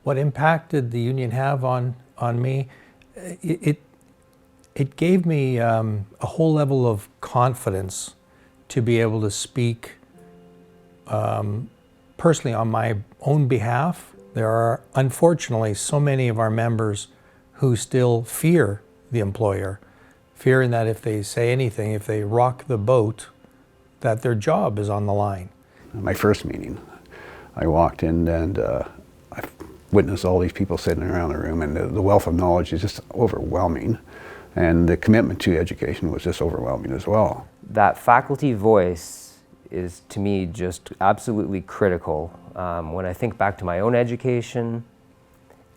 What impact did the union have on me? It gave me a whole level of confidence to be able to speak personally on my own behalf. There are unfortunately so many of our members who still fear the employer, fearing that if they say anything, if they rock the boat, that their job is on the line. My first meeting, I walked in and I witnessed all these people sitting around the room, and the wealth of knowledge is just overwhelming, and the commitment to education was just overwhelming as well. That faculty voice is, to me, just absolutely critical. When I think back to my own education,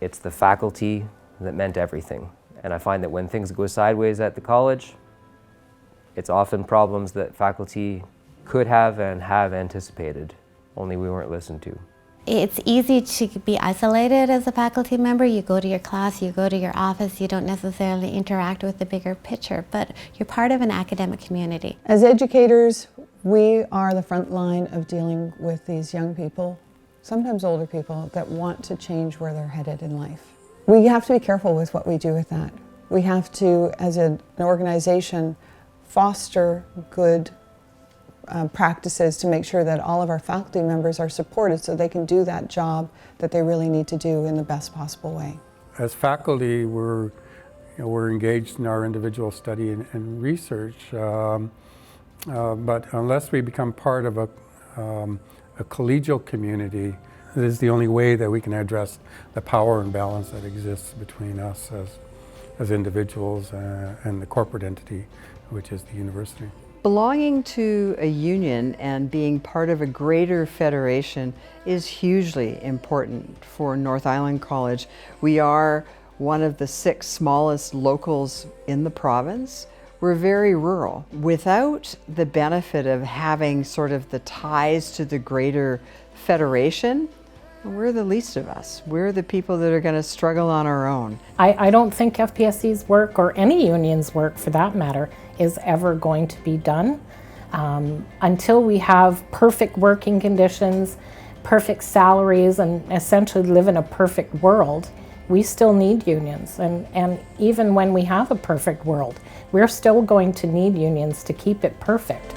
it's the faculty that meant everything. And I find that when things go sideways at the college, it's often problems that faculty could have and have anticipated, only we weren't listened to. It's easy to be isolated as a faculty member. You go to your class, you go to your office, you don't necessarily interact with the bigger picture, but you're part of an academic community. As educators, we are the front line of dealing with these young people, sometimes older people, that want to change where they're headed in life. We have to be careful with what we do with that. We have to, as an organization, foster good practices to make sure that all of our faculty members are supported so they can do that job that they really need to do in the best possible way. As faculty, we're engaged in our individual study and research, but unless we become part of a collegial community, it is the only way that we can address the power imbalance that exists between us as individuals and the corporate entity, which is the university. Belonging to a union and being part of a greater federation is hugely important for North Island College. We are one of the 6 smallest locals in the province. We're very rural. Without the benefit of having sort of the ties to the greater federation, we're the least of us. We're the people that are going to struggle on our own. I don't think FPSC's work, or any union's work for that matter, is ever going to be done until we have perfect working conditions, perfect salaries, and essentially live in a perfect world. We still need unions, and even when we have a perfect world, we're still going to need unions to keep it perfect.